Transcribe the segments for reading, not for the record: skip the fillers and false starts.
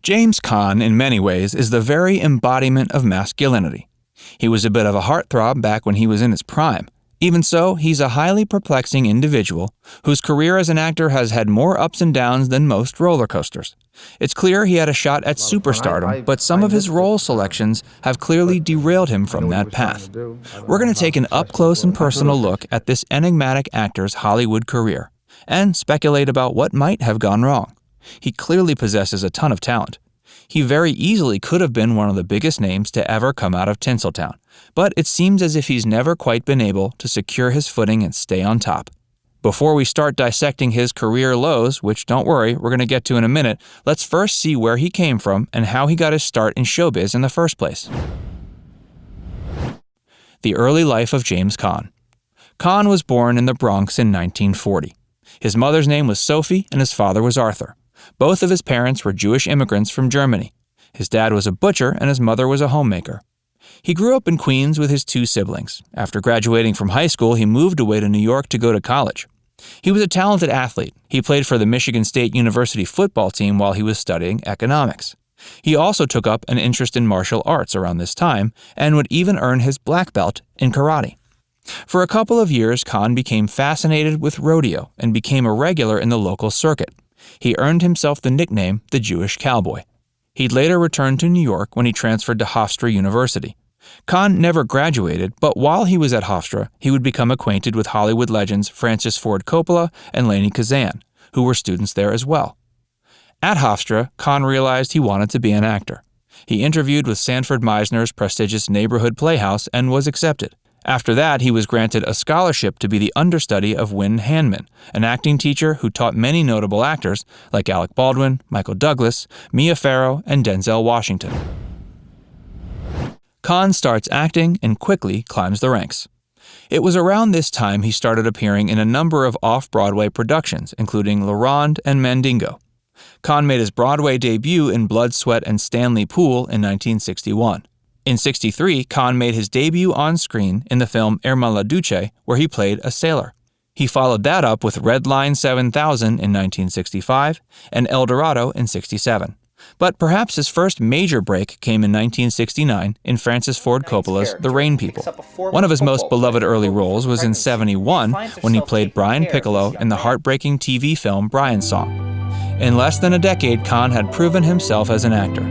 James Caan, in many ways, is the very embodiment of masculinity. He was a bit of a heartthrob back when he was in his prime. Even so, he's a highly perplexing individual whose career as an actor has had more ups and downs than most roller coasters. It's clear he had a shot at superstardom, but some of his role selections have clearly derailed him from that path. We're going to take an up-close and personal look at this enigmatic actor's Hollywood career and speculate about what might have gone wrong. He clearly possesses a ton of talent. He very easily could have been one of the biggest names to ever come out of Tinseltown, but it seems as if he's never quite been able to secure his footing and stay on top. Before we start dissecting his career lows, which don't worry, we're going to get to in a minute, let's first see where he came from and how he got his start in showbiz in the first place. The early life of James Caan. Caan was born in the Bronx in 1940. His mother's name was Sophie and his father was Arthur. Both of his parents were Jewish immigrants from Germany. His dad was a butcher and his mother was a homemaker. He grew up in Queens with his two siblings. After graduating from high school, he moved away to New York to go to college. He was a talented athlete. He played for the Michigan State University football team while he was studying economics. He also took up an interest in martial arts around this time and would even earn his black belt in karate. For a couple of years, Caan became fascinated with rodeo and became a regular in the local circuit. He earned himself the nickname the Jewish Cowboy. He'd later return to New York when he transferred to Hofstra University. Caan never graduated, but while he was at Hofstra, he would become acquainted with Hollywood legends Francis Ford Coppola and Lainie Kazan, who were students there as well. At Hofstra, Caan realized he wanted to be an actor. He interviewed with Sanford Meisner's prestigious neighborhood playhouse and was accepted. After that, he was granted a scholarship to be the understudy of Wynn Hanman, an acting teacher who taught many notable actors like Alec Baldwin, Michael Douglas, Mia Farrow, and Denzel Washington. Caan starts acting and quickly climbs the ranks. It was around this time he started appearing in a number of off-Broadway productions, including La Ronde and Mandingo. Caan made his Broadway debut in Blood, Sweat, and Stanley Pool in 1961. In '63, Caan made his debut on screen in the film Irma la Duce, where he played a sailor. He followed that up with Red Line 7000 in 1965 and El Dorado in '67. But perhaps his first major break came in 1969 in Francis Ford Coppola's The Rain People. One of his most beloved early roles was in '71 when he played Brian Piccolo in the heartbreaking TV film Brian's Song. In less than a decade, Caan had proven himself as an actor.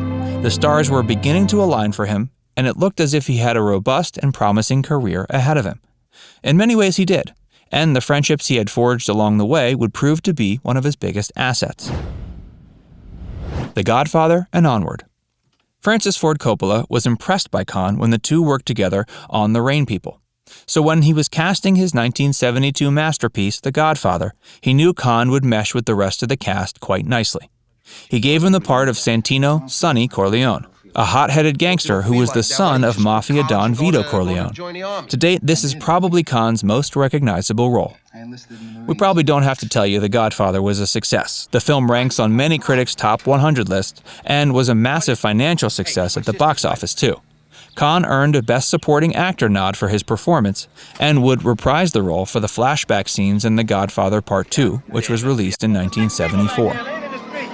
The stars were beginning to align for him, and it looked as if he had a robust and promising career ahead of him. In many ways he did, and the friendships he had forged along the way would prove to be one of his biggest assets. The Godfather and onward. Francis Ford Coppola was impressed by Caan when the two worked together on The Rain People. So when he was casting his 1972 masterpiece, The Godfather, he knew Caan would mesh with the rest of the cast quite nicely. He gave him the part of Santino Sonny Corleone, a hot-headed gangster who was the son of Mafia Don Vito Corleone. To date, this is probably Caan's most recognizable role. We probably don't have to tell you The Godfather was a success. The film ranks on many critics' top 100 lists and was a massive financial success at the box office, too. Caan earned a Best Supporting Actor nod for his performance and would reprise the role for the flashback scenes in The Godfather Part 2, which was released in 1974.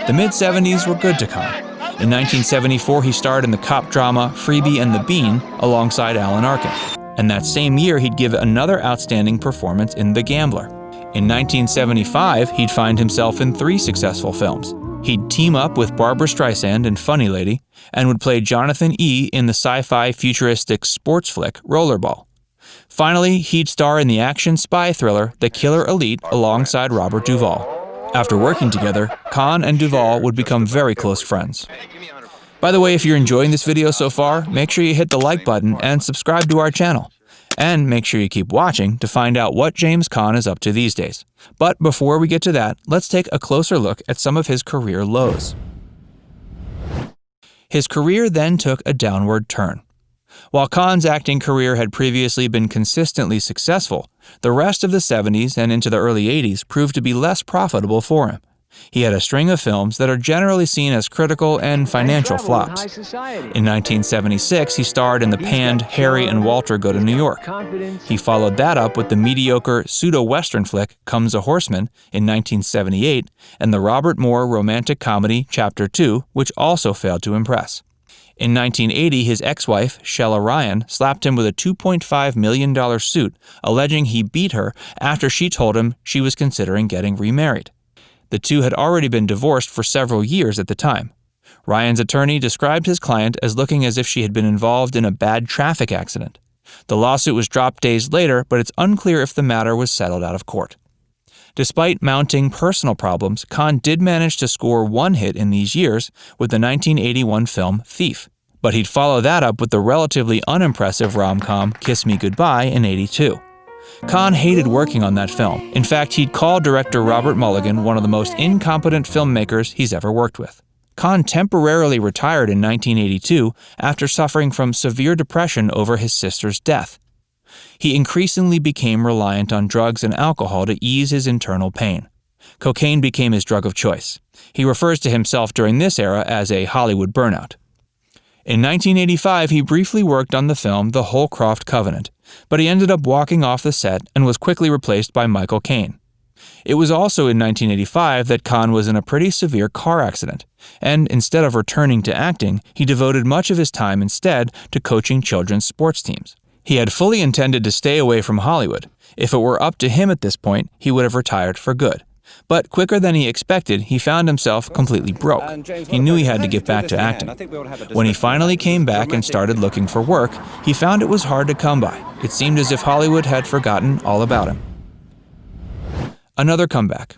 The mid-70s were good to Caan. In 1974, he starred in the cop drama Freebie and the Bean alongside Alan Arkin. And that same year, he'd give another outstanding performance in The Gambler. In 1975, he'd find himself in 3 successful films. He'd team up with Barbra Streisand in Funny Lady and would play Jonathan E. in the sci-fi futuristic sports flick Rollerball. Finally, he'd star in the action spy thriller The Killer Elite alongside Robert Duvall. After working together, Caan and Duvall would become very close friends. By the way, if you're enjoying this video so far, make sure you hit the like button and subscribe to our channel. And make sure you keep watching to find out what James Caan is up to these days. But before we get to that, let's take a closer look at some of his career lows. His career then took a downward turn. While Caan's acting career had previously been consistently successful, the rest of the 70s and into the early 80s proved to be less profitable for him. He had a string of films that are generally seen as critical and financial flops. In 1976, he starred in the panned Harry and Walter Go to New York. He followed that up with the mediocre pseudo-western flick Comes a Horseman in 1978 and the Robert Moore romantic comedy Chapter 2, which also failed to impress. In 1980, his ex-wife, Shella Ryan, slapped him with a $2.5 million suit, alleging he beat her after she told him she was considering getting remarried. The two had already been divorced for several years at the time. Ryan's attorney described his client as looking as if she had been involved in a bad traffic accident. The lawsuit was dropped days later, but it's unclear if the matter was settled out of court. Despite mounting personal problems, Caan did manage to score one hit in these years with the 1981 film Thief. But he'd follow that up with the relatively unimpressive rom-com Kiss Me Goodbye in '82. Caan hated working on that film. In fact, he'd call director Robert Mulligan one of the most incompetent filmmakers he's ever worked with. Caan temporarily retired in 1982 after suffering from severe depression over his sister's death. He increasingly became reliant on drugs and alcohol to ease his internal pain. Cocaine became his drug of choice. He refers to himself during this era as a Hollywood burnout. In 1985, he briefly worked on the film The Holcroft Covenant, but he ended up walking off the set and was quickly replaced by Michael Caine. It was also in 1985 that Caan was in a pretty severe car accident, and instead of returning to acting, he devoted much of his time instead to coaching children's sports teams. He had fully intended to stay away from Hollywood. If it were up to him at this point, he would have retired for good. But quicker than he expected, he found himself completely broke. He knew he had to get back to acting. When he finally came back and started looking for work, he found it was hard to come by. It seemed as if Hollywood had forgotten all about him. Another comeback.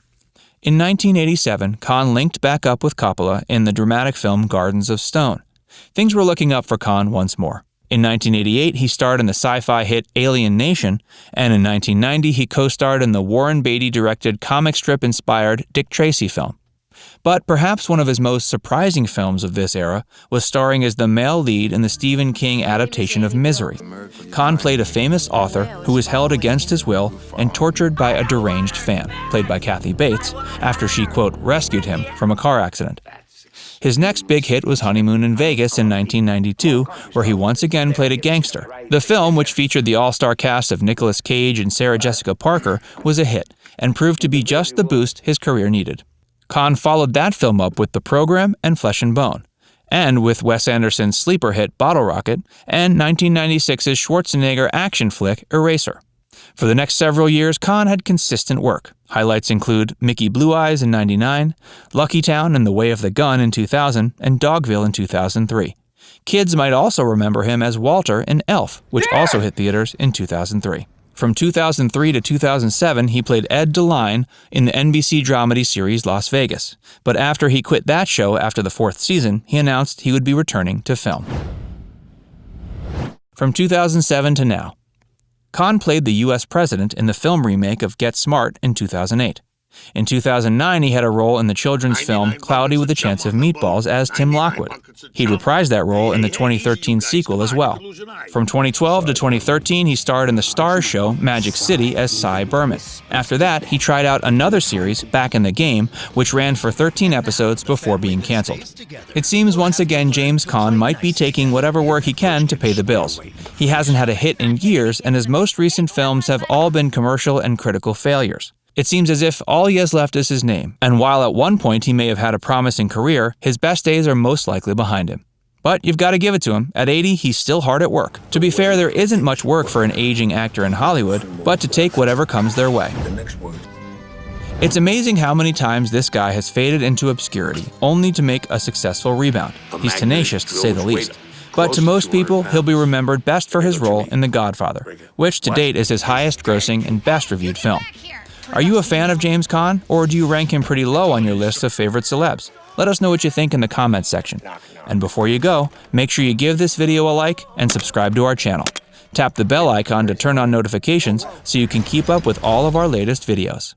In 1987, Caan linked back up with Coppola in the dramatic film Gardens of Stone. Things were looking up for Caan once more. In 1988, he starred in the sci-fi hit Alien Nation, and in 1990, he co-starred in the Warren Beatty-directed comic strip-inspired Dick Tracy film. But perhaps one of his most surprising films of this era was starring as the male lead in the Stephen King adaptation of Misery. Caan played a famous author who was held against his will and tortured by a deranged fan, played by Kathy Bates, after she, quote, rescued him from a car accident. His next big hit was Honeymoon in Vegas in 1992, where he once again played a gangster. The film, which featured the all-star cast of Nicolas Cage and Sarah Jessica Parker, was a hit and proved to be just the boost his career needed. Caan followed that film up with The Program and Flesh and Bone, and with Wes Anderson's sleeper hit Bottle Rocket and 1996's Schwarzenegger action flick Eraser. For the next several years, Caan had consistent work. Highlights include Mickey Blue Eyes in '99, Lucky Town and The Way of the Gun in 2000, and Dogville in 2003. Kids might also remember him as Walter in Elf, which also hit theaters in 2003. From 2003 to 2007, he played Ed DeLine in the NBC dramedy series Las Vegas. But after he quit that show after the 4th season, he announced he would be returning to film. From 2007 to now, Caan played the U.S. president in the film remake of Get Smart in 2008. In 2009, he had a role in the children's film Cloudy with a Chance of Meatballs as Tim Lockwood. He reprised that role in the 2013 sequel as well. From 2012 to 2013, he starred in the Starz show Magic City as Cy Berman. After that, he tried out another series, Back in the Game, which ran for 13 episodes before being canceled. It seems once again James Caan might be taking whatever work he can to pay the bills. He hasn't had a hit in years, and his most recent films have all been commercial and critical failures. It seems as if all he has left is his name, and while at one point he may have had a promising career, his best days are most likely behind him. But you've got to give it to him. At 80, he's still hard at work. To be fair, there isn't much work for an aging actor in Hollywood, but to take whatever comes their way. It's amazing how many times this guy has faded into obscurity, only to make a successful rebound. He's tenacious, to say the least. But to most people, he'll be remembered best for his role in The Godfather, which to date is his highest-grossing and best-reviewed film. Are you a fan of James Caan, or do you rank him pretty low on your list of favorite celebs? Let us know what you think in the comments section. And before you go, make sure you give this video a like and subscribe to our channel. Tap the bell icon to turn on notifications so you can keep up with all of our latest videos.